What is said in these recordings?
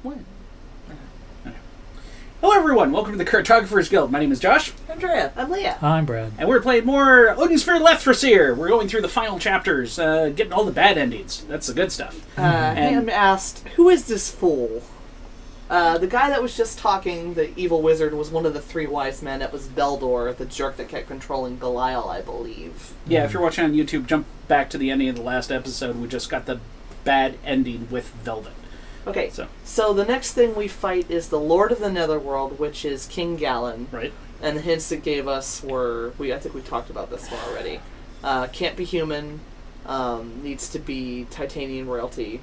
What? Hello everyone, welcome to the Cartographers Guild. My name is Josh. Andrea. I'm Leah. I'm Brad. And we're playing more Odin's Leifthrasir. We're going through the final chapters, getting all the bad endings. That's the good stuff. Ham asked, who is this fool? The guy that was just talking, the evil wizard, was one of the three wise men. It was Beldor, the jerk that kept controlling Belial, I believe. Yeah, if you're watching on YouTube, jump back to the ending of the last episode. We just got the bad ending with Velvet. Okay, so the next thing we fight is the Lord of the Netherworld, which is King Galen. Right. And the hints it gave us were, I think we talked about this one already. Can't be human, needs to be Titanian royalty.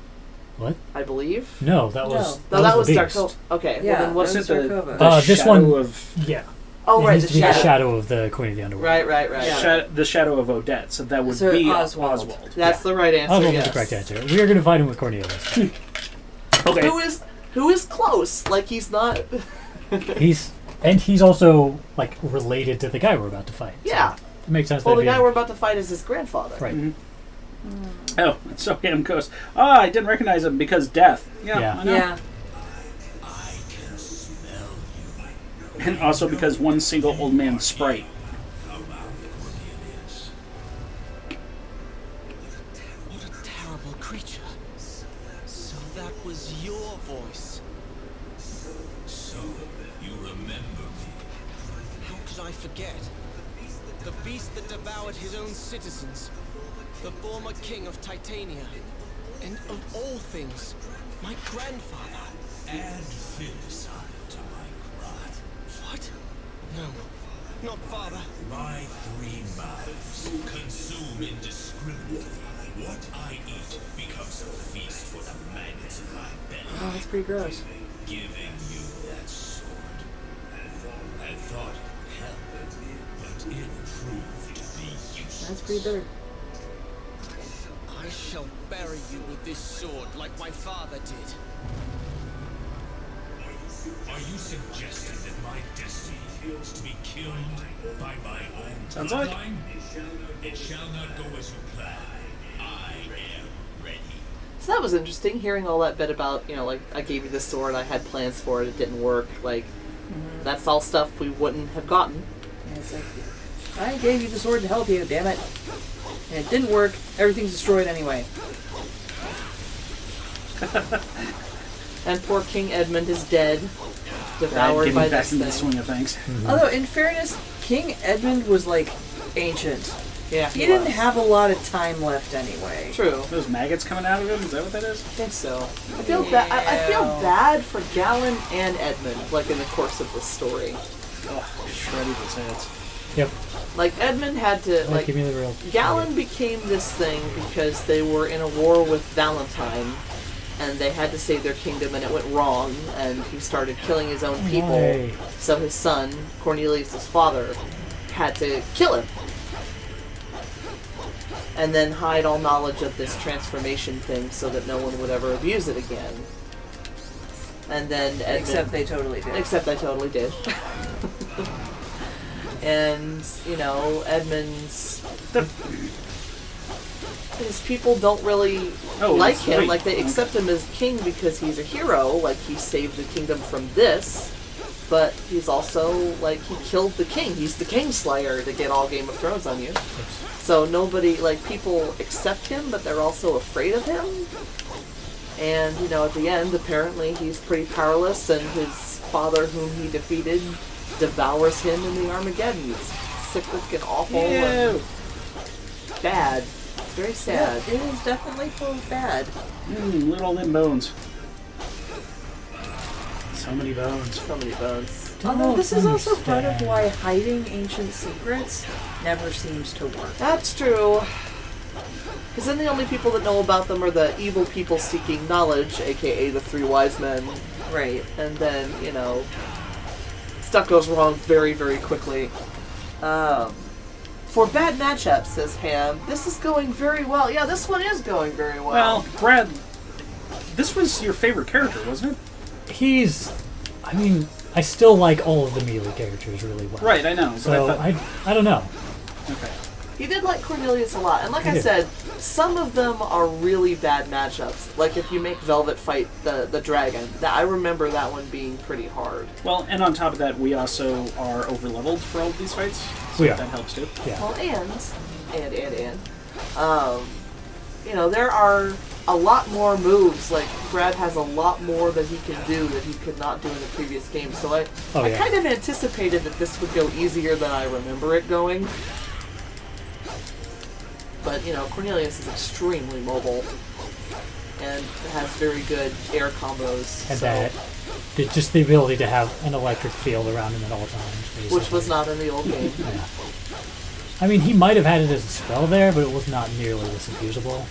What? I believe? No, that was that was the Darkova. Okay, Yeah, well then what's Wasn't Darkova. this shadow one of... Yeah. Oh, it right, needs the to be shadow. the shadow of the Queen of the Underworld. Right. Yeah. The shadow of Odette, so that would So be Oswald. That's the right answer, Oswald yes. is the correct answer. We are going to fight him with Cornelius. Okay. Who is close? Like, he's not... he's also like related to the guy we're about to fight. Yeah. So it makes sense. Well, the that'd guy be we're about to fight is his grandfather. right. Mm-hmm. Oh, so him goes, I didn't recognize him because death. Yeah. I know. Yeah. I can smell you. And also because one single old man sprite. Cornelius. What a terrible creature. So that was your voice. So you remember me. How could I forget? The beast that devoured his own citizens. The former king of Titania. And of all things, my grandfather. Add filicide to my cry. What? No, not father. My three mouths consume indiscriminately. What I eat becomes a feast for the maggots in my belly. Oh, that's pretty gross. Giving you that sword. I thought it would help, but it proved to be useless. That's pretty bitter. I shall bury you with this sword like my father did. Are you suggesting that my destiny is to be killed by my own Sounds like. bloodline? It shall not go as you plan. I am ready. So that was interesting, hearing all that bit about, like, I gave you this sword, I had plans for it, it didn't work. Like, that's all stuff we wouldn't have gotten. Yeah, it's like, I gave you the sword to help you, damn it. And it didn't work. Everything's destroyed anyway. And poor King Edmund is dead, Right, devoured getting by back this into the thing. swing of things. Although, in fairness, King Edmund was, like, ancient. Yeah, He didn't was. have a lot of time left anyway. True. Those maggots coming out of him? Is that what that is? I think so. I feel bad. I feel bad for Galen and Edmund, like in the course of this story. Oh, shredded his heads. Yep. Like Edmund had to like. Give me the real. Galen became this thing because they were in a war with Valentine, and they had to save their kingdom, and it went wrong, and he started killing his own people. Why? So his son, Cornelius' father, had to kill him. And then hide all knowledge of this transformation thing so that no one would ever abuse it again. And then Edmund... Except they totally did. Except I totally did. And, Edmund's... His people don't really like that's him. right. Like, they accept him as king because he's a hero. Like, he saved the kingdom from this. But he's also, like, he killed the king. He's the Kingslayer, to get all Game of Thrones on you. So nobody, like, people accept him, but they're also afraid of him. And, at the end, apparently he's pretty powerless, and his father, whom he defeated, devours him in the Armageddon. It's cyclic and awful and bad. It's very sad. Yeah, it is definitely full of bad. Little limb bones. So many bones. So many bones. Although this is also part of why hiding ancient secrets never seems to work. That's true. Because then the only people that know about them are the evil people seeking knowledge, aka the three wise men. Right. And then, stuff goes wrong very, very quickly. For bad matchups, says Ham, this is going very well. Yeah, this one is going very well. Well, Brad, this was your favorite character, wasn't it? I still like all of the melee characters really well. Right, I know. So I don't know. Okay. He did like Cornelius a lot, and like He I did. said, some of them are really bad matchups. Like if you make Velvet fight the dragon, I remember that one being pretty hard. Well, and on top of that, we also are overleveled for all of these fights. So We are. that helps too. Yeah. Well, you know, there are a lot more moves. Like Brad has a lot more that he can do that he could not do in the previous game. So I Yeah. kind of anticipated that this would go easier than I remember it going. But you know, Cornelius is extremely mobile and has very good air combos. And so- that, just the ability to have an electric field around him at all times. which basically. was not in the old game. Yeah. I mean, he might have had it as a spell there, but it was not nearly as abusable.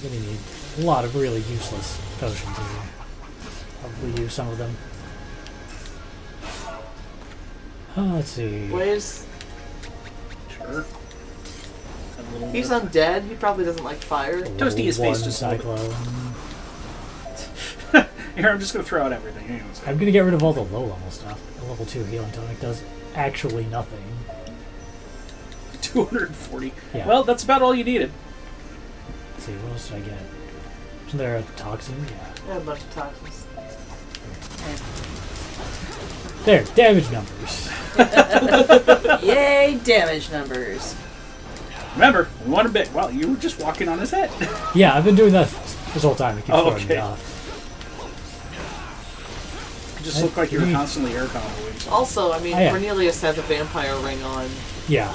You're going to need a lot of really useless potions here. Probably use some of them. Let's see. Blaze, Sure. A little he's bit. undead. He probably doesn't like fire. Toasty his face One just a little cyclone. Here, I'm just going to throw out everything. Anyways. I'm going to get rid of all the low level stuff. The level 2 healing tonic does actually nothing. 240. Yeah. Well, that's about all you needed. Let's see, what else did I get? Isn't there a toxin? Yeah. Yeah, a bunch of toxins. There, damage numbers. Yay, damage numbers. Remember, we want a bit. Well, you were just walking on his head. Yeah, I've been doing that this whole time. It keeps Oh, throwing okay. me off. It just looked like you were Agreed. constantly air comboing. Also, I mean, Oh, yeah. Cornelius has a vampire ring on, Yeah.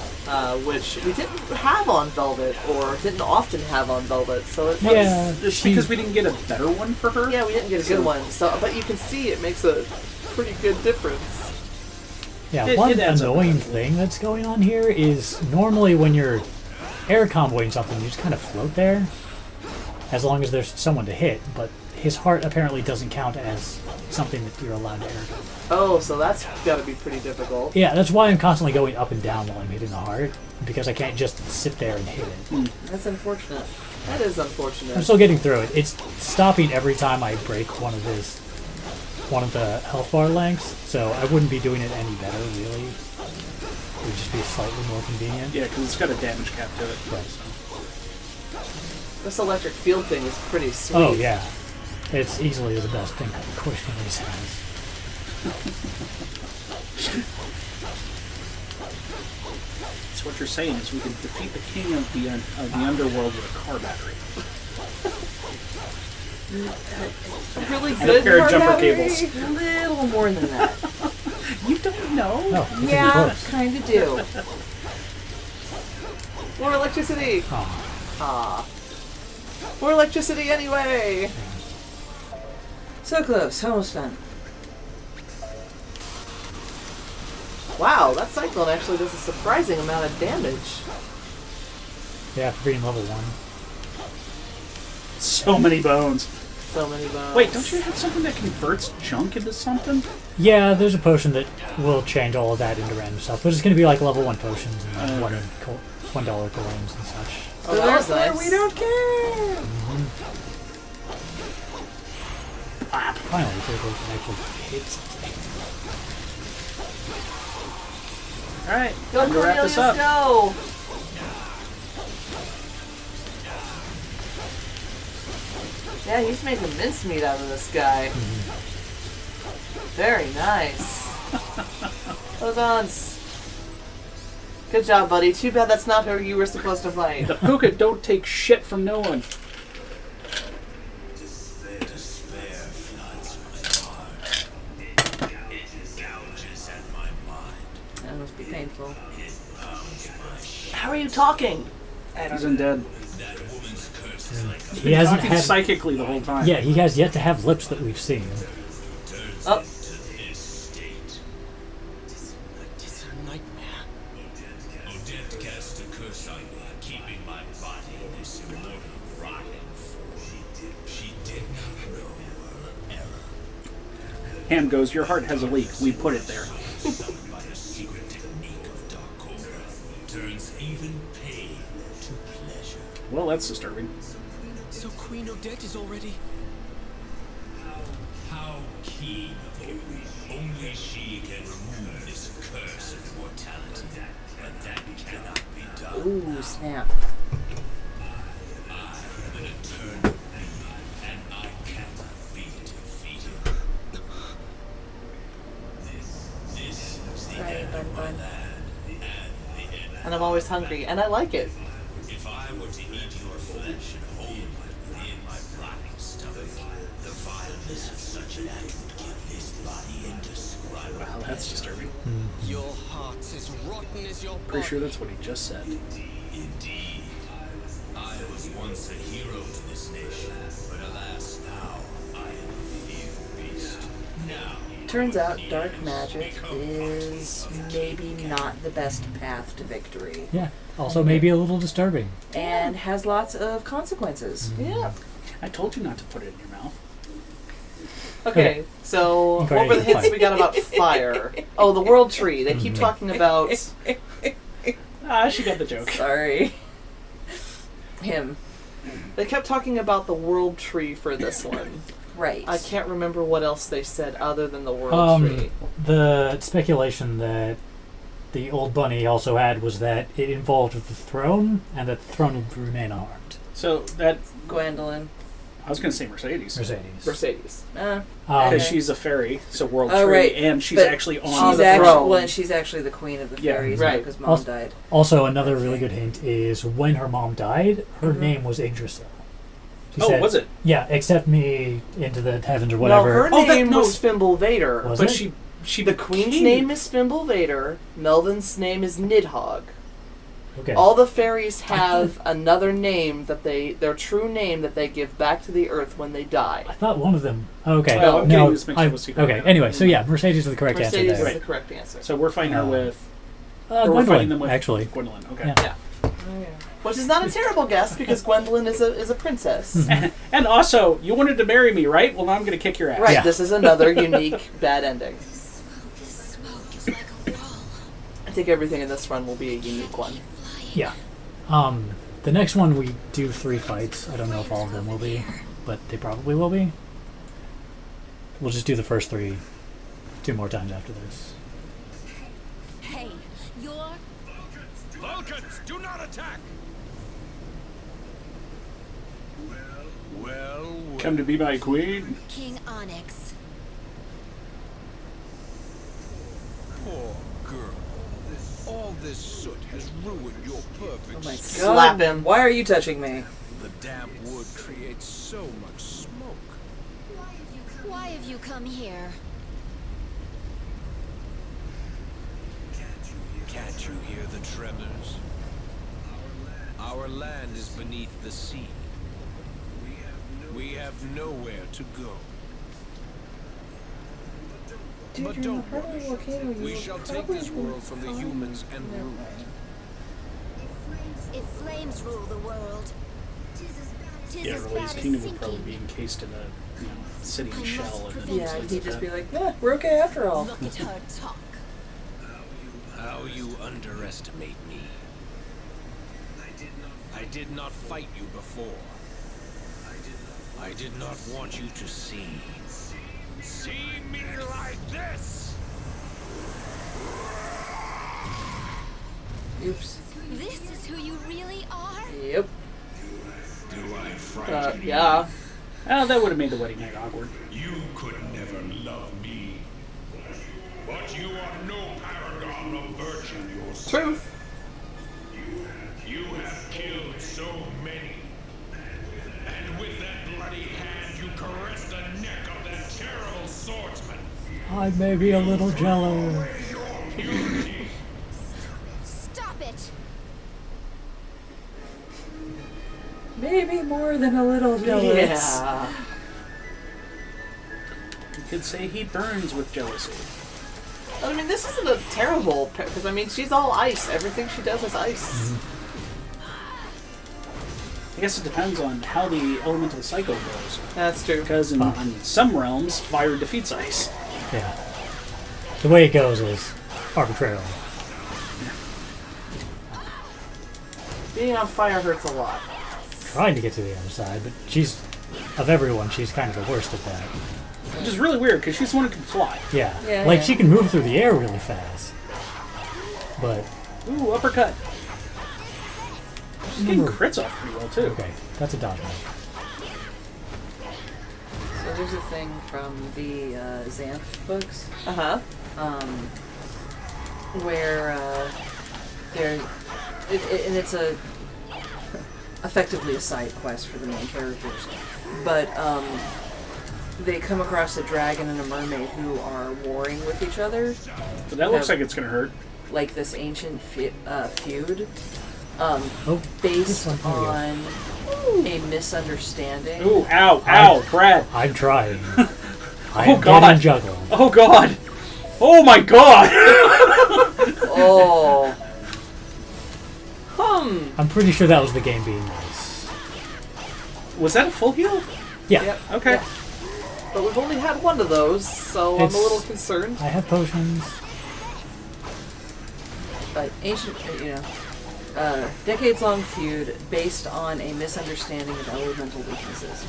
which we didn't have on Velvet, or didn't often have on Velvet. So it was, Yeah. It's she- because we didn't get a better one for her. yeah, we didn't get a good one. So, but you can see it makes a pretty good difference. Yeah, It- one it adds up. annoying thing that's going on here is normally when you're air comboing something, you just kind of float there, as long as there's someone to hit, but his heart apparently doesn't count as something that you're allowed to air combo. Oh, so that's got to be pretty difficult. Yeah, that's why I'm constantly going up and down while I'm hitting the heart, because I can't just sit there and hit it. That's unfortunate. That is unfortunate. I'm still getting through it. It's stopping every time I break one of the health bar lengths, so I wouldn't be doing it any better, really. It would just be slightly more convenient. Yeah, because it's got a damage cap to it. Right. This electric field thing is pretty sweet. Oh, yeah. It's easily the best thing Cornelius has. So what you're saying is we can defeat the king of the underworld with a car battery. Really And a good pair of car jumper battery. cables. A little more than that. You don't know. Oh, you can be Yeah, close. kind of do. More electricity. Aw. Ah. More electricity anyway. So close, almost done. Wow, that cyclone actually does a surprising amount of damage. Yeah, for being level 1. So many bones. So many bones. Wait, don't you have something that converts junk into something? Yeah, there's a potion that will change all of that into random stuff, but it's going to be like level 1 potions and Okay. $1 coins and such. Oh, that was Therefore, nice. we don't care. Finally, Critical can actually hit something. Alright, Go time to wrap Cornelius, this up. go! Yeah, he's making mincemeat out of this guy. Very nice. Odons. Good job, buddy. Too bad that's not who you were supposed to fight. The Puka don't take shit from no one. Despair floods my heart. It gouges at my mind. That must be painful. It pounds my shame. How are you talking? He's undead. That woman's curse is like He hasn't Talking had. psychically the whole time. Yeah, he has yet to have lips that we've seen. turns Oh. into this state. It's a nightmare. Odette cast a curse on me, keeping my body in this immortal rotting form. She did not know her error. Hand goes, your heart has a leak. We put it there. Summoned by a secret technique of Dark Cobra, turns even pain to pleasure. Well, that's disturbing. So Queen Odette is already... How keen of you. Only she can remove this curse of mortality. But that cannot be done. Ooh, snap. I am an eternal being, and I cannot be defeated. This is the Sorry, end of my Bun. land, and the end And I'm always hungry, and I like it. If I were to eat your flesh and hold it within my rotting stomach, the vileness of such an act would give this body indescribable. Wow, that's disturbing. Your heart's as rotten as your body. Pretty sure that's what he just said. Indeed, I was once a hero to this nation, but alas, now I am a feared beast. Now, Turns out dark magic is maybe not the best path to victory. Yeah. Also, maybe a little disturbing. And has lots of consequences. Yeah. I told you not to put it in your mouth. Okay, so Okay, what were the hints fire. we got about fire? Oh, the world tree. They keep talking about. Ah, she got the joke. Sorry. Him. They kept talking about the world tree for this one. Right. I can't remember what else they said other than the world tree. The speculation that the old bunny also had was that it involved the throne, and that the throne would remain unharmed. So that Gwendolyn. I was going to say Mercedes. Mercedes. Uh, Because Okay. she's a fairy, so world Oh, tree, right. and she's But actually on she's the actually- throne. well, she's actually the queen of the Yeah, fairies right. because mom Also- died. Also, another really good hint is when her mom died, her name was Yggdrasil. She Oh, said, was it? Yeah, accept me into the heavens or whatever. No, her Oh, that- name no. was Fimble Vader. Was But it? she The queen's became- name is Fimble Vader. Melvin's name is Nidhogg. Okay. All the fairies have another name their true name that they give back to the earth when they die. I thought one of them. Okay. Well, I'm no. getting this mixed up with Secret Okay. Empire. Anyway, so yeah, Mercedes is the correct Mercedes answer is there. the correct answer. So we're fighting her with. Or we're Gwendolyn, fighting them with actually. Gwendolyn. Okay. Yeah. Yeah. Which is not a terrible guess because Gwendolyn is a princess. And also, you wanted to marry me, right? Well, now I'm going to kick your ass. Right, Yeah. this is another unique bad ending. Smoke is like a wall. I think everything in this run will be a unique one. Yeah. The next one we do 3 fights. I don't know if all of them will be, but they probably will be. We'll just do the first 3 2 more times after this. Hey, you're Vulcans, do not attack! Well, Come to be my queen. King Onyx. Poor girl. All this soot has ruined your perfect Oh my skin. god. Slap him. Why are you touching me? The damp wood creates so much smoke. Why have you come here? Can't you hear the tremors? Our land is beneath the sea. We have nowhere to go. Dude, But you're in don't the heart of the worry. volcano. You We will shall take probably this be world from the fine. humans and Never rule mind. If flames rule the world, tis Yeah, as Release bad Kingdom as would probably sinking. be encased in a city I shell. must And prevent then Yeah, things he'd like just that. be like, eh, we're okay after all. Look at her talk. How you underestimate me. I did not fight you before. I did not want you to see. See me like this! Oops. This is who you really are? Yep. Do I frighten you? Yeah. Oh, that would have made the wedding night awkward. You could never love me. But you are no paragon of virtue yourself. Truth. You have killed so many. And with that bloody hand, you caressed the neck of that terrible swordsman. I may be a little jealous. Purity. Stop it! Maybe more than a little jealous. Yeah. You could say he burns with jealousy. I mean, this isn't a terrible because I mean, she's all ice. Everything she does is ice. I guess it depends on how the elemental cycle goes. That's true. Because in some realms, fire defeats ice. Yeah. The way it goes is arbitrarily. Being on fire hurts a lot. Trying to get to the other side, but she's, of everyone, she's kind of the worst at that. Which is really weird, because she's the one who can fly. Yeah. Yeah, Like, yeah. she can move through the air really fast. But, Ooh, uppercut. She's getting crits off pretty well, too. okay, that's a dodge move. So there's a thing from the Xanth books Uh-huh. where and it's effectively a side quest for the main characters, but they come across a dragon and a mermaid who are warring with each other, But that looks like it's going to hurt. like this ancient feud, Oh, based this one, on a misunderstanding. Ooh, ow, ow, Brad. I'm trying. Oh, I'm God. getting juggling. Oh, God. Oh, my God. Oh. I'm pretty sure that was the game being nice. Was that a full heal? Yeah. Yep. Okay. Yeah. But we've only had one of those, so I'm It's- a little concerned. I have potions. But ancient, decades-long feud based on a misunderstanding of elemental weaknesses.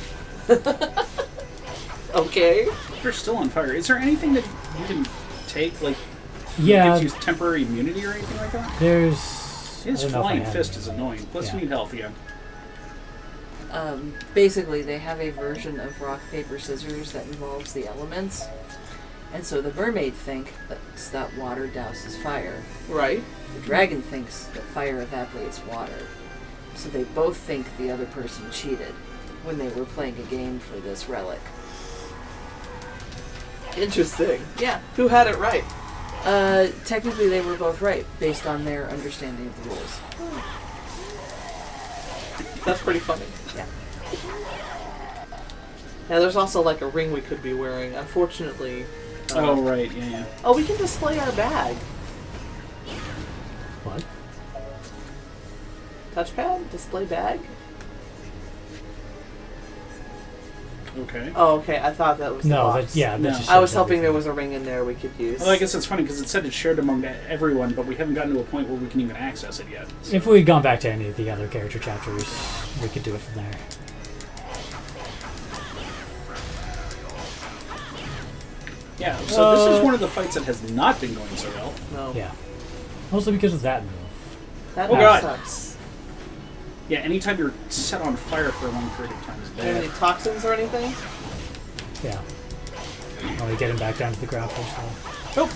Okay. You're still on fire. Is there anything that you can take, like, Yeah, gives you temporary immunity or anything like that? there's... His I don't know if I flying have fist any. is annoying. Plus, Yeah. you need health again. Basically, they have a version of rock, paper, scissors that involves the elements. And so the mermaid thinks that water douses fire. Right. The dragon thinks that fire evaporates water. So they both think the other person cheated when they were playing a game for this relic. Interesting. Yeah. Who had it right? Technically they were both right, based on their understanding of the rules. That's pretty funny. Yeah. Yeah, there's also like a ring we could be wearing. Unfortunately. Oh, right. Yeah, yeah. Oh, we can display our bag. What? Touchpad? Display bag? Okay. Oh, okay. I thought that was the No, box. that's, yeah, No. that just I was shows hoping there everything. was a ring in there we could use. Well, I guess it's funny because it said it's shared among everyone, but we haven't gotten to a point where we can even access it yet. If we had gone back to any of the other character chapters, we could do it from there. Yeah, so this is one of the fights that has not been going so well. No. Yeah. Mostly because of that move. That Oh, move God. sucks. Yeah, anytime you're set on fire for a long period of time is Do you have any bad. toxins or anything? Yeah. Only get him back down to the ground first though. Oh!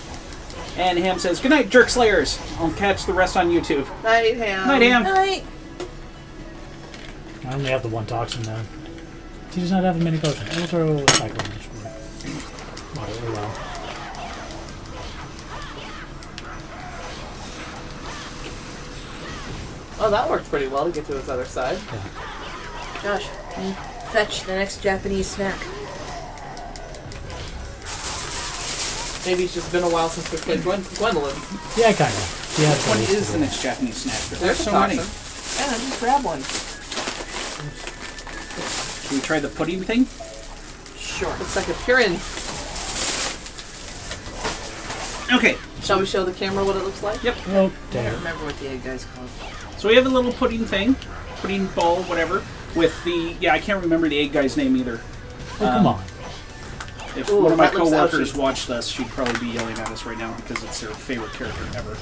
And Ham says, "Good night, Jerk Slayers. I'll catch the rest on YouTube." Night, Ham. Night, Ham. Night! I only have the one toxin now. He does not have many potions. I'll throw cycle damage for it. Moderately well. Oh, that worked pretty well to get to its other side. Josh, fetch the next Japanese snack. Maybe it's just been a while since we played Gwendolyn. Yeah, kind of. Yeah, What is the next Japanese snack? There's There's so a many. toxin. Yeah, just grab one. Should we try the pudding thing? Sure. Looks like a Pirin. Okay, Shall we show the camera what it looks like? Yep. Oh, I damn. don't remember what the egg guy's called. so we have a little pudding thing, pudding ball, whatever, with the, I can't remember the egg guy's name either. Oh, come on. If Ooh, one of my that looks coworkers ouchy. watched us, she'd probably be yelling at us right now because it's their favorite character ever.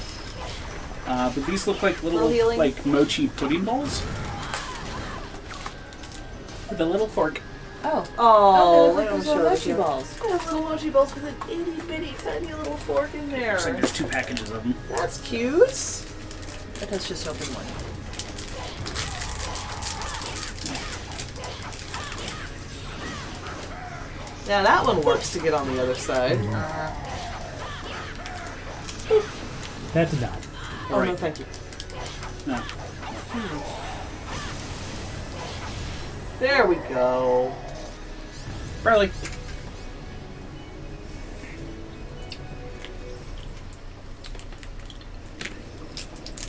But these look like little, Little healing. like mochi pudding balls with a little fork. Oh. Oh, they look like those little mochi balls. I have little mochi balls with an itty bitty tiny little fork in there. Looks like there's 2 packages of them. That's cute. But let's just open one. Now that one works to get on the other side. That did not. Oh no, Alright. thank you. No. There we go. Barley.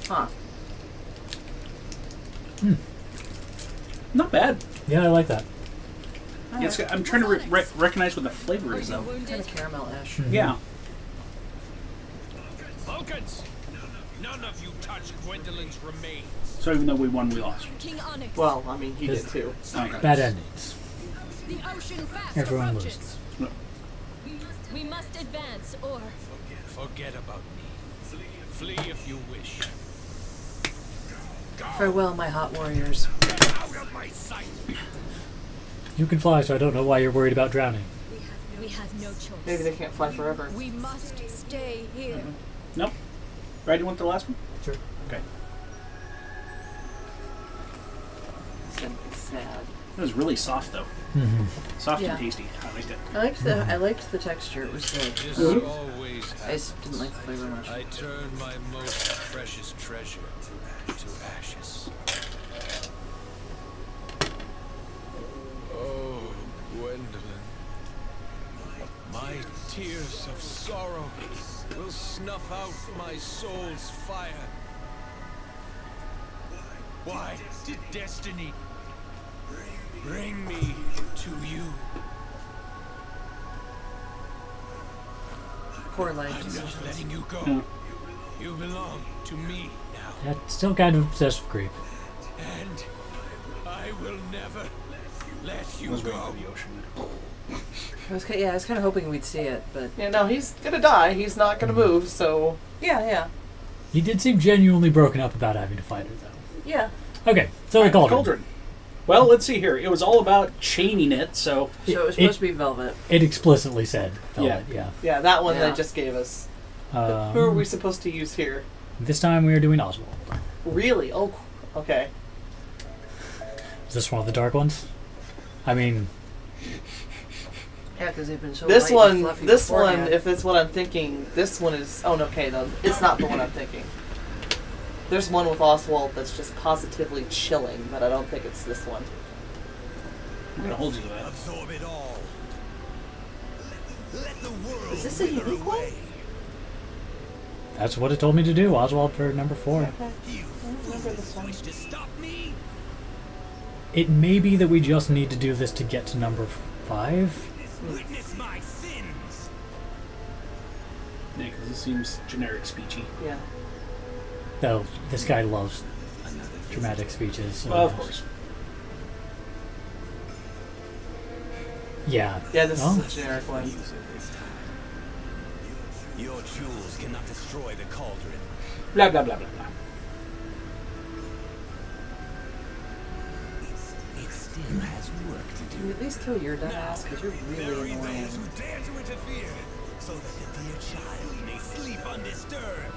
Huh. Not bad. Yeah, I like that. It's, I'm trying to recognize what the flavor is, though. Kind of caramel ash. Yeah. Vulcans! None of you touch Gwendolyn's remains. So even though we won, we lost. King Onyx, Well, I mean, he did too. Okay. Bad endings. the ocean fast Everyone approaches. loses. We must advance, or Forget about me. Flee if you wish. Farewell, my hot warriors. Out of my sight! You can fly, so I don't know why you're worried about drowning. we have no choice. Maybe they can't fly forever. We must stay here. Nope. Right, you want the last one? Sure. Okay. It's gonna be sad. It was really soft, though. Mm-hmm. Soft Yeah. and tasty. I liked it. I liked the texture. It was good. This always I just didn't like the flavor much. I turn my most precious treasure to ashes. Oh, Gwendolyn. My tears of sorrow will snuff out my soul's fire. Why did destiny bring me to you? Poor life I'm not decisions. letting you go. Mm. You belong to me now. That's still kind of obsessive creep. And I will never let I you was waiting go. for the ocean. I was kind of hoping we'd see it, but Yeah, no, he's gonna die. He's not gonna move, so... yeah. He did seem genuinely broken up about having to fight her, though. Yeah. Okay, so the cauldron. Well, let's see here. It was all about chaining it, so... So it was supposed to be velvet. It explicitly said velvet, yeah. Yeah, that one Yeah. they just gave us. Who are Um, we supposed to use here? This time we are doing Oswald. Really? Oh, okay. Is this one of the dark ones? I mean, Yeah, because they've been so This light and one, fluffy this one, beforehand. if it's what I'm thinking, this one is... Oh, no, okay, no, it's not the one I'm thinking. There's one with Oswald that's just positively chilling, but I don't think it's this one. I'm going to hold you to that. Absorb it all. Let the world Is this a unique one? that's what it told me to do. Oswald for number 4. You wish to stop me? It may be that we just need to do this to get to number 5. Witness my sins. Yeah, because it seems generic speechy. Yeah. Though this guy loves dramatic speeches. So Well, of course. Yeah. Yeah, this Oh. is a generic one. Your jewels cannot destroy the cauldron. Blah, blah, blah, blah, blah. It still has work to Can you at least kill your dumbass? Because you're really annoying. those who dare to interfere, so that the dear child may sleep undisturbed.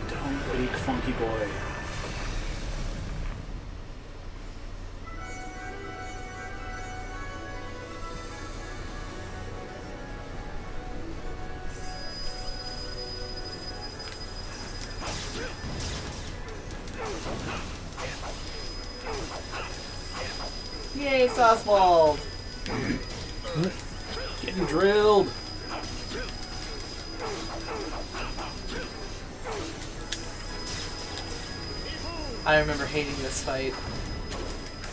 Don't wake Funky Boy. Yay, it's Oswald! Getting drilled. I remember hating this fight.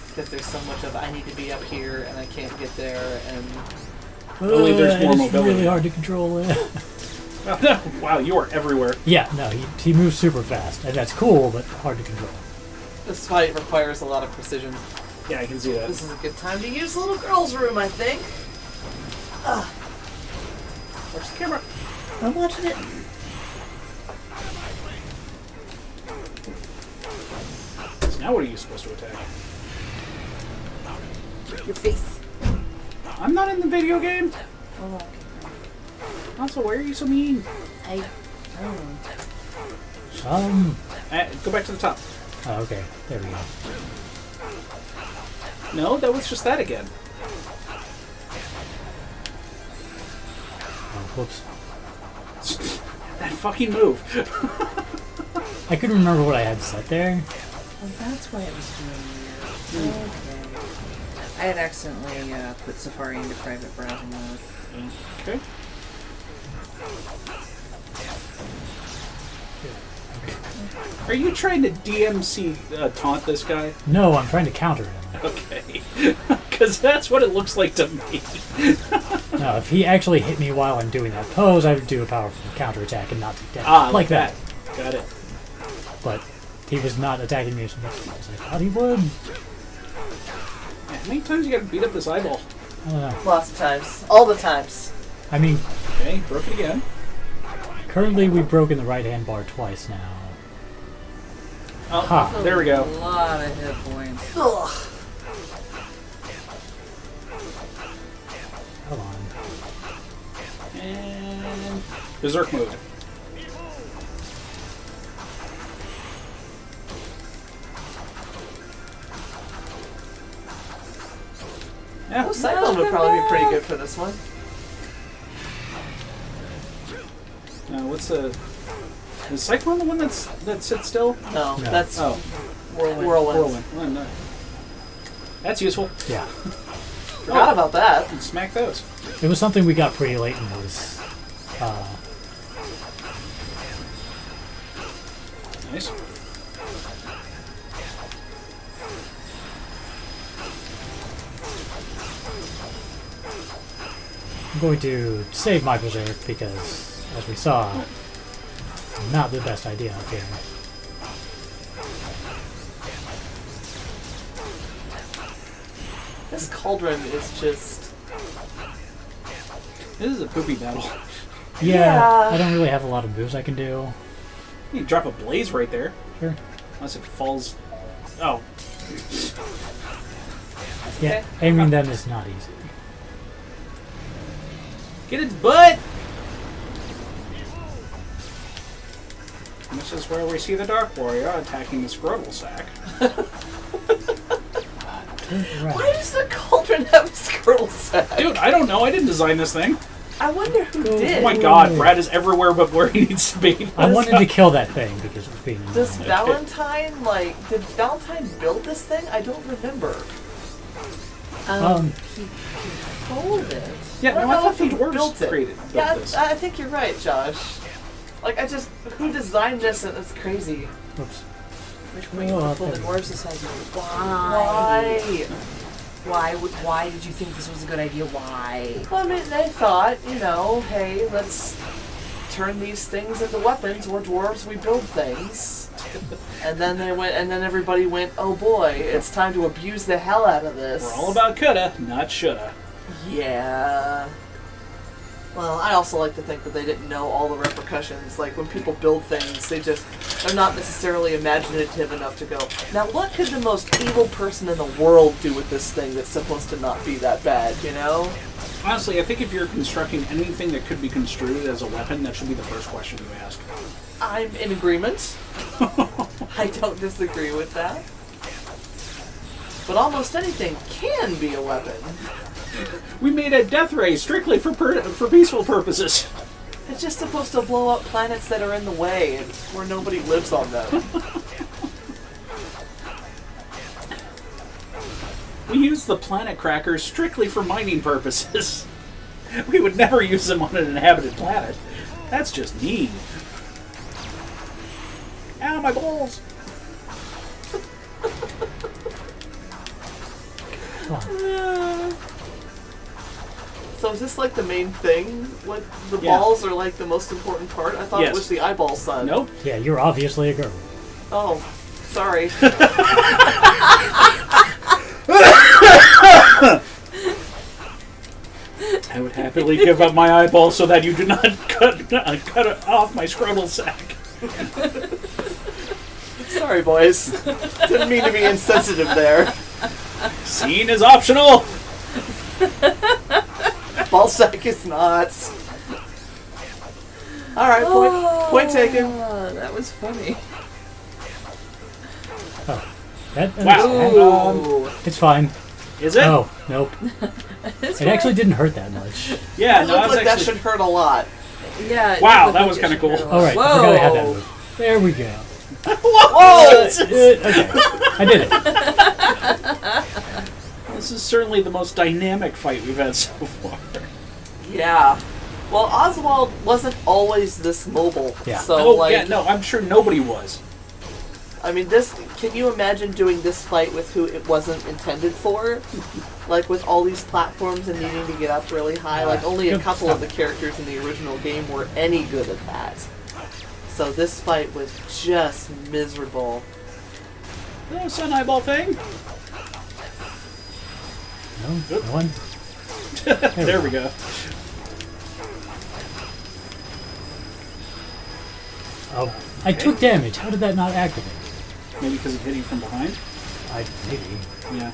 Because there's so much of, I need to be up here and I can't get there, and... Only there's more it's mobility. really hard to control it. Wow, you are everywhere. Yeah, no, he moves super fast. And that's cool, but hard to control. This fight requires a lot of precision. Yeah, I can see that. This is a good time to use the little girl's room, I think. Where's the camera? I'm watching it. So now what are you supposed to attack? Your face. I'm not in the video game. Oh, okay. Also, why are you so mean? I don't know. Go back to the top. Oh, okay. There we go. No, that was just that again. Oh, whoops. That fucking move. I couldn't remember what I had set there. Well, that's why it was doing weird. Okay. I had accidentally put Safari into private browsing mode. Okay. Are you trying to DMC taunt this guy? No, I'm trying to counter him. Okay. Because that's what it looks like to me. No, if he actually hit me while I'm doing that pose, I would do a powerful counterattack and not take damage. Like that. Got it. But he was not attacking me as much as I thought he would. How many times you gotta beat up this eyeball? I don't know. Lots of times. All the times. I mean, Okay, broke it again. currently we've broken the right-hand bar twice now. Oh, Ha. there we go. A lot of hit points. Ugh. Hold on. And berserk mode. Yeah. Oh, Cyclone would probably be pretty good for this one. What's the? Is Cyclone the one that sits still? No, No. that's Oh, Whirlwind. Whirlwind. Oh, no. That's useful. Yeah. Forgot about that. Smack those. It was something we got pretty late in those. Nice. I'm going to save my berserk because, as we saw, not the best idea up here. This cauldron is just. This is a poopy battle. Yeah, Yeah. I don't really have a lot of moves I can do. You can drop a blaze right there. Sure. Unless it falls. Oh. Yeah, aiming them is not easy. Get its butt! And this is where we see the Dark Warrior attacking the Scrotal Sack. Right. Why does the cauldron have a scroll sack? Dude, I don't know. I didn't design this thing. I wonder who did. Oh my god, Brad is everywhere but where he needs to be. I wanted to kill that thing because it was being Does annoying. Valentine, did Valentine build this thing? I don't remember. He Hold it. Yeah, I don't no, I know thought if the he dwarves built it. built Yeah, this. I think you're right, Josh. Who designed this? And it's crazy. Oops. Which way you Oh, want to pull the there. dwarves aside? Why? Why? Why did you think this was a good idea? Why? Well, I mean, they thought, hey, let's turn these things into weapons. We're dwarves, we build things. And then everybody went, oh boy, it's time to abuse the hell out of this. We're all about coulda, not shoulda. Yeah. Well, I also like to think that they didn't know all the repercussions. Like, when people build things, they're not necessarily imaginative enough to go, now what could the most evil person in the world do with this thing that's supposed to not be that bad, you know? Honestly, I think if you're constructing anything that could be construed as a weapon, that should be the first question you ask. I'm in agreement. I don't disagree with that. But almost anything can be a weapon. We made a death ray strictly for peaceful purposes. It's just supposed to blow up planets that are in the way and where nobody lives on them. We use the planet crackers strictly for mining purposes. We would never use them on an inhabited planet. That's just mean. Ow, my balls! So is this like the main thing? What the Yeah. balls are like the most important part? I thought Yes. it was the eyeball sun. Nope. Yeah, you're obviously a girl. Oh, sorry. I would happily give up my eyeball so that you do not cut off my scrotal sack. Sorry, boys. Didn't mean to be insensitive there. Scene is optional. Ball sack is not. All right, point taken. That was funny. Wow. It's fine. Is it? Oh, nope. It actually didn't hurt that much. Yeah, It no, I looked was like that actually... should hurt a lot. Yeah. it Wow, looked that like was it kinda should cool. hurt a lot. Alright, I Whoa. forgot I had that move. There we go. Whoa! Okay, I did it. This is certainly the most dynamic fight we've had so far. Yeah. Well, Oswald wasn't always this mobile. Yeah. So, Yeah, no, I'm sure nobody was. I mean, can you imagine doing this fight with who it wasn't intended for? Like, with all these platforms and needing to get up really high? Like, only a Good couple of stuff. the characters in the original game were any good at that. So this fight was just miserable. No sun eyeball thing. No one? There we go. Oh, I took damage. How did that not activate? Maybe because it hit you from behind? Maybe. Yeah.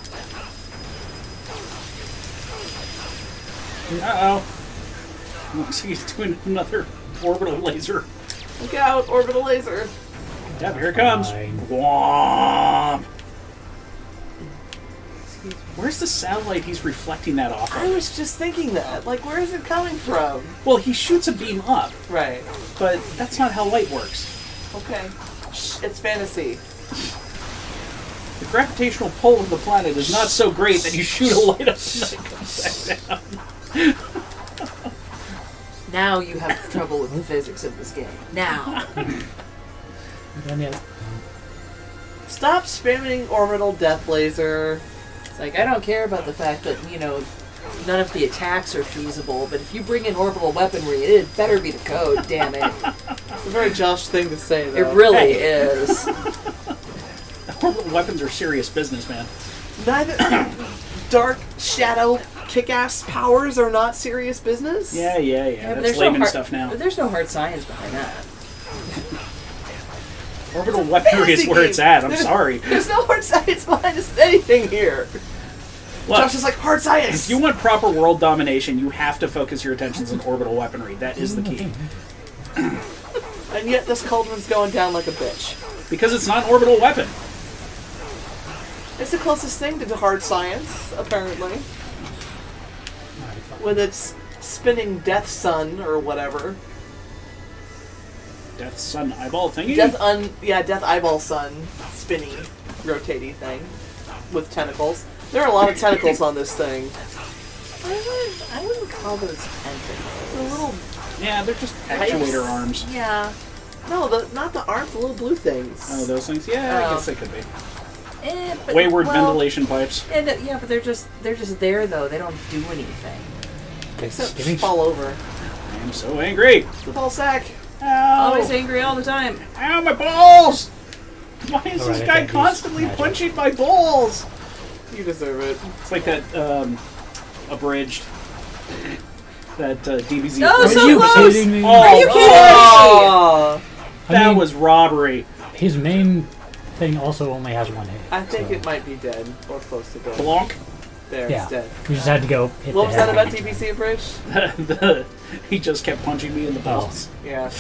Uh-oh. Looks like he's doing another orbital laser. Look out, orbital laser. Yep, here it comes. Fine. Womp. Where's the satellite he's reflecting that off I of? was just thinking that. Like, where is it coming from? Well, he shoots a beam up, Right. but that's not how light works. Okay. Shh, it's fantasy. The gravitational pull of the planet is not so great that you shoot a light up and then it comes back down. Now you have trouble with the physics of this game. Now. Done yet. Stop spamming orbital death laser. It's like, I don't care about the fact that, none of the attacks are feasible, but if you bring in orbital weaponry, it better be the code, damn it. It's a very Josh thing to say, though. It really is. Orbital weapons are serious business, man. Neither dark shadow kick-ass powers are not serious business. Yeah, but that's layman stuff now. But there's no hard science behind that. Orbital weaponry is where it's at. I'm sorry. There's no hard science behind anything here. Look, Josh is like, hard science! if you want proper world domination, you have to focus your attentions on orbital weaponry. That is the key. And yet this cauldron's going down like a bitch. Because it's not an orbital weapon. It's the closest thing to the hard science, apparently. With its spinning death sun or whatever. Death Sun eyeball thingy? Death eyeball sun spinny, rotaty thing with tentacles. There are a lot of tentacles on this thing. I wouldn't call those tentacles. They're little. Yeah, they're just actuator arms. Yeah. No, not the arms, the little blue things. Oh, those things? Yeah, I guess they could be. But, Wayward ventilation pipes. Yeah, but they're just there though. They don't do anything. Except fall over. I am so angry. The ball sack. Ow! Always angry all the time. Ow, my balls! Why is Alright, this I guy think he's constantly magic. punching my balls? You deserve it. It's like that abridged that DBZ. No, abridged. so Are you close! kidding me? Oh, Are you kidding Oh, that I mean, was robbery. His main thing also only has one hit. I think so- it might be dead or close to dead. Blanc. There, Yeah. it's dead. We just had to go hit What was the that head. about DBC Abridged? He just kept punching me in the balls. Yeah.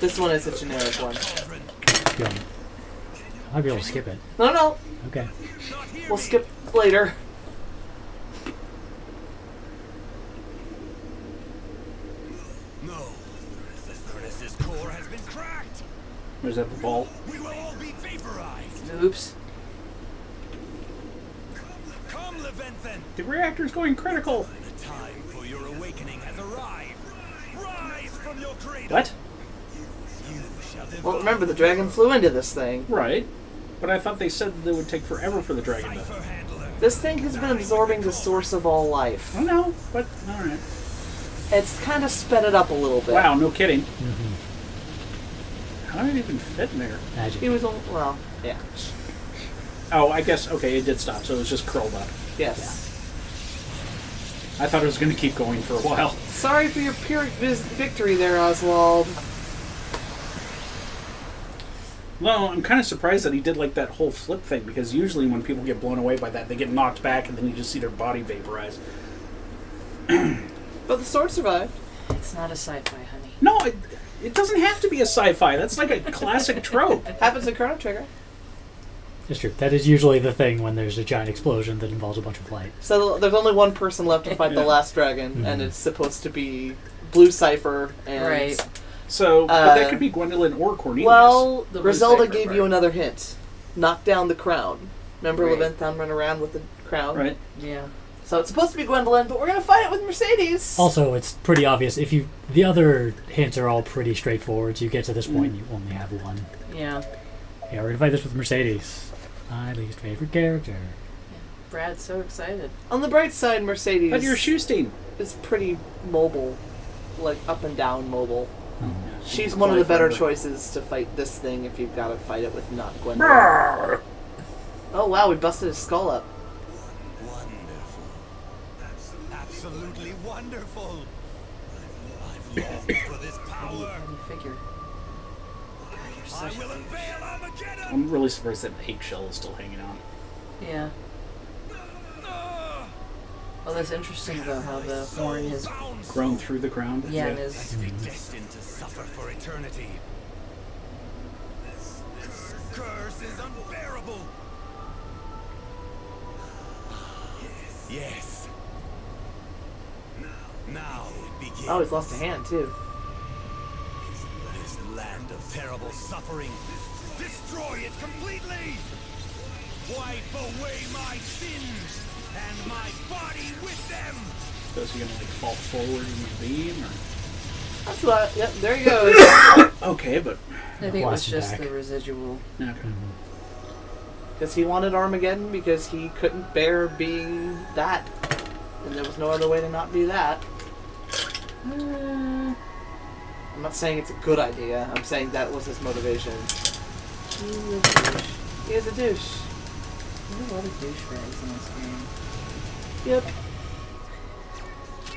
This one is a generic one. Good. I might be able to skip it. No. Okay. We'll skip later. No. The furnace's core has been cracked. Where's that ball? We will all be vaporized. Oops. Come, Leventhan. The reactor's going critical. The time for your awakening has arrived. Rise from your cradle. What? You shall devour Well, remember, the dragon flew into this thing. Right. But I thought they said that it would take forever for the dragon to... Cipher handler. This thing has been absorbing the source of all life. I don't know, but alright. It's kind of sped it up a little bit. Wow, no kidding. Mm-hmm. How did it even fit in there? Magic. He was, well, yeah. Oh, I guess, okay, it did stop, so it was just curled up. Yes. I thought it was going to keep going for a while. Sorry for your Pyrrhic victory there, Oswald. Well, I'm kind of surprised that he did like that whole flip thing, because usually when people get blown away by that, they get knocked back and then you just see their body vaporize. But the sword survived. It's not a sci-fi, honey. No, it doesn't have to be a sci-fi. That's like a classic trope. Happens in Chrono Trigger. It's true. That is usually the thing when there's a giant explosion that involves a bunch of light. So there's only one person left to fight the Yeah. last dragon, Mhm. and it's supposed to be Blue Cipher and... Right. So, but that could be Gwendolyn or Cornelius. Well, The Griselda Blue Cipher gave part. you another hint. Knock down the crown. Remember Right. Leventhan run around with the crown? Right. Yeah. So it's supposed to be Gwendolyn, but we're going to fight it with Mercedes. Also, it's pretty obvious. The other hints are all pretty straightforward. So you get to this point, you only have one. Yeah. Yeah, we're gonna fight this with Mercedes. My least favorite character. Brad's so excited. On the bright side, Mercedes But you're Schusteen. is pretty mobile. Like, up and down mobile. She's one of the better forever. choices to fight this thing if you've got to fight it with not Gwendolyn. Oh wow, we busted his skull up. Wonderful. Absolutely wonderful. I've longed for this How do power. you figure? God, you're I such will a douche. unveil Armageddon. I'm really surprised that eggshell is still hanging on. Yeah. Well, that's interesting about how the horn has. Grown through the ground. Yeah, and is. Destined to suffer for eternity. This curse is unbearable. Yes. Now it begins. Oh, he's lost a hand too. This land of terrible suffering. Destroy it completely. Wipe away my sins and my body with them. So is he gonna like fall forward in the beam, or? That's what. Yep, there he goes. Okay, but I think it was Blast him just back. the residual. okay. Because he wanted Armageddon because he couldn't bear being that, and there was no other way to not be that. I'm not saying it's a good idea. I'm saying that was his motivation. He's a douche. He is a douche. There's a lot of douchebags in this game. Yep.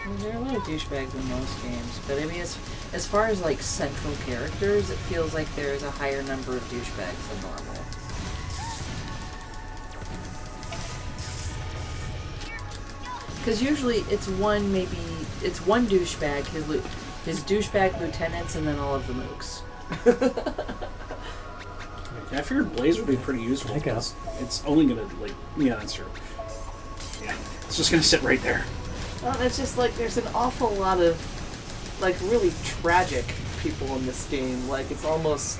I mean, there are a lot of douchebags in most games, but I mean, as far as like central characters, it feels like there's a higher number of douchebags than normal. Because usually it's one douchebag, his douchebag lieutenants, and then all of the mooks. Yeah, I figured Blaze would be pretty useful. I guess. It's only gonna like. Yeah, that's true. Yeah, it's just gonna sit right there. Well, it's just like there's an awful lot of like really tragic people in this game. Like it's almost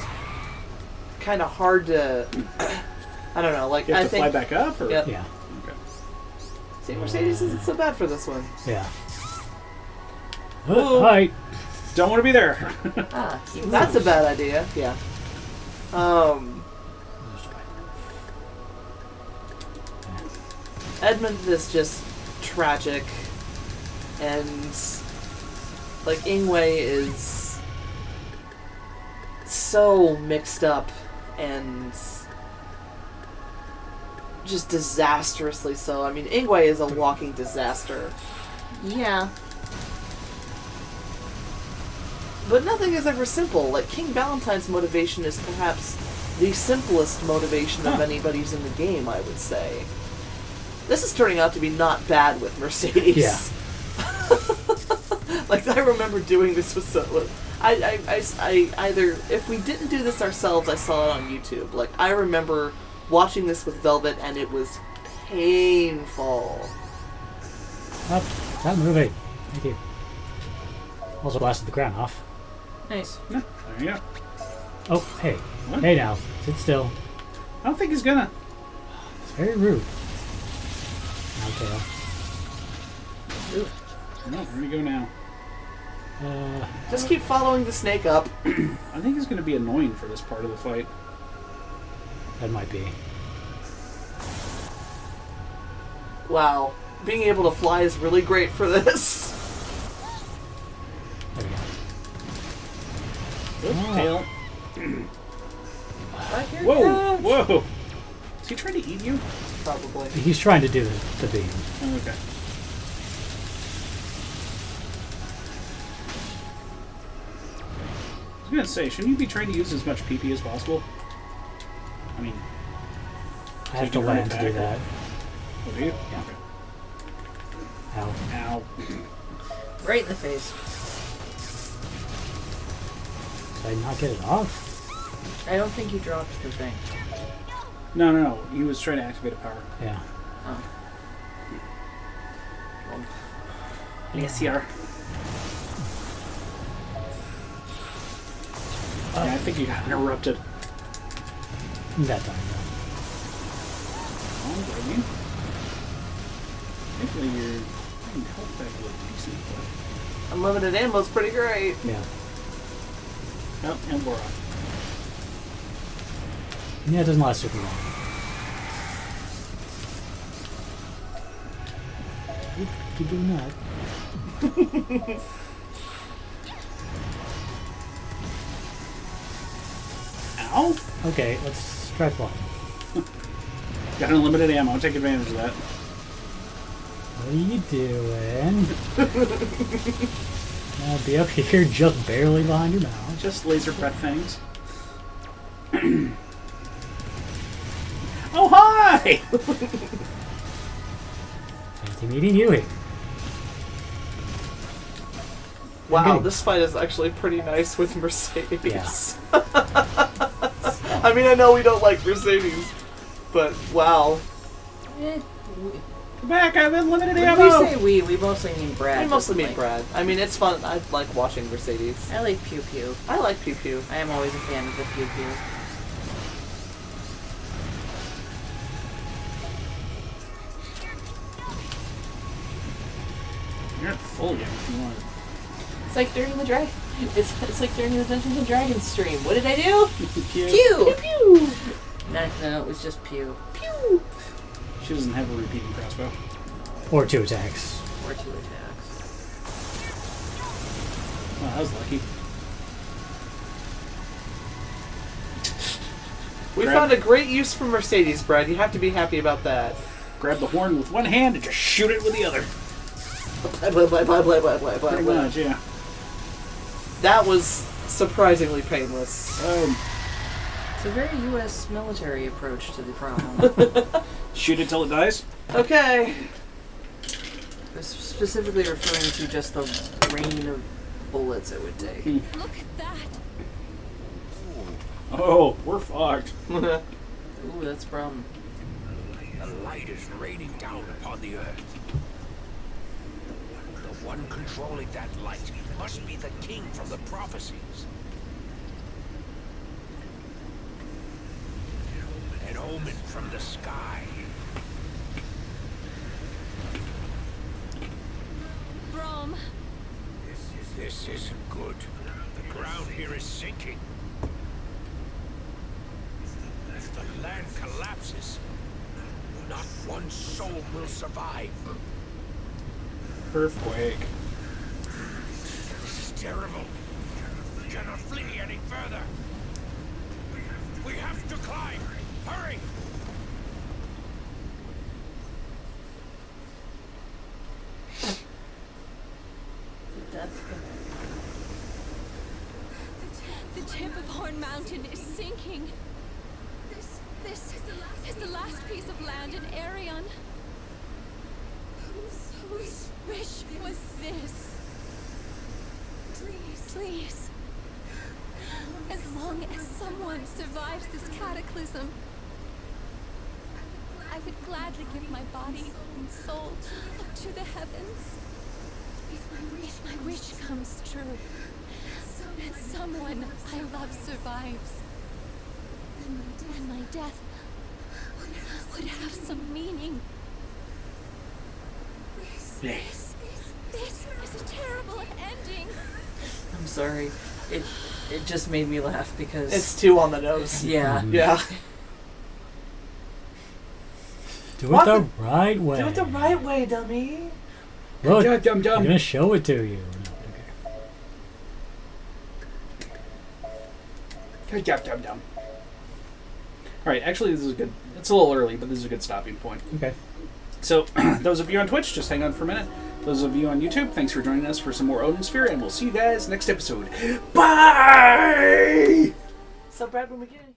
kind of hard to. I don't know. Like You have I to think. fly back up, or Yep. Yeah. Okay. See, Mercedes isn't so bad for this one. Yeah. Ooh. Hi. Don't want to be there. Ah, That's a bad idea. Yeah. Edmund is just tragic, and like Ingwe is so mixed up and just disastrously so. I mean, Ingwe is a walking disaster. yeah. But nothing is ever simple. Like, King Valentine's motivation is perhaps the simplest motivation of anybody's in the game, I would say. This is turning out to be not bad with Mercedes. Yeah. Like, I remember doing this with I either, if we didn't do this ourselves, I saw it on YouTube. Like, I remember watching this with Velvet, and it was painful. Up. Stop moving. Thank you. Also blasted the crown off. Nice. Yeah, there you go. Oh, hey. What? Hey now. Sit still. I don't think he's gonna. It's very rude. Okay. No, where do you go now? Just keep following the snake up. I think he's gonna be annoying for this part of the fight. That might be. Wow. Being able to fly is really great for this. There we go. Oop, Ah. tail. Right here? Whoa, whoa. Is he trying to eat you? Probably. He's trying to do the beam. Oh, okay. I was gonna say, shouldn't you be trying to use as much PP as possible? I mean, I have you to can run land it to do back. that. oh, do you? Yeah. Okay. Ow. Ow. Right in the face. Did I not get it off? I don't think you dropped the thing. No, no, no. He was trying to activate a power. Yeah. Oh. Yes, you are. Yeah, I think you got interrupted. That time. Oh, what I mean? Thankfully, your health back looked decent, but... Unlimited ammo's pretty great. Yeah. Oh, and we're off. Yeah, it doesn't last super long. Oop, keep doing that. Ow! Okay, let's try flying. Got unlimited ammo. Take advantage of that. What are you doing? I'll be up here just barely behind your mouth. Just laser breath things. Oh, hi! Fancy meeting you here. Wow, Okay. this fight is actually pretty nice with Mercedes. Yeah. I mean, I know we don't like Mercedes, but wow. Come back, I have unlimited When ammo! we say we mostly mean Brad. I mostly doesn't mean like- Brad. I mean, it's fun. I like watching Mercedes. I like Pew Pew. I like Pew Pew. I am always a fan of the Pew Pew. You're not full yet if you want. It's like during the drag. It's like during the Dungeons and Dragons stream. What did I do? Pew. Pew pew. No, it was just Pew. Pew. She doesn't have a repeating crossbow. Or 2 attacks. Or 2 attacks. Oh, that was lucky. We Grab- found a great use for Mercedes, Brad. You have to be happy about that. Grab the horn with one hand and just shoot it with the other. Blah, blah, blah, blah, blah, blah, blah, Pretty blah. much, yeah. That was surprisingly painless. It's a very U.S. military approach to the problem. Shoot it till it dies? Okay. Specifically referring to just the rain of bullets it would take. Look at that. Oh, we're fucked. Ooh, that's from. The light is raining down upon the earth. The one controlling that light must be the king from the prophecies. An omen from the sky. Brom. This isn't good. The ground here is sinking. If the land collapses, not one soul will survive. Earthquake. This is terrible. We cannot flee any further. We have to climb. Hurry! That's The tip of Horn Mountain is sinking. This is the last piece of land in Arion. Whose wish was this? Please. As long as someone survives this cataclysm, I would gladly give my body and soul up to the heavens. If my wish comes true, and someone I love survives, then my death would have some meaning. This is a terrible ending. I'm sorry. It just made me laugh because It's 2 on the nose. yeah. Yeah. Do What it the the- right way. Do it the right way, dummy. Look, Dum, dum, I'm dum. gonna show it to you. Dum, dum, dum. Alright, actually this is good. It's a little early, but this is a good stopping point. Okay. So, those of you on Twitch, just hang on for a minute. Those of you on YouTube, thanks for joining us for some more Odin Sphere, and we'll see you guys next episode. Bye! So, Brad, when we get in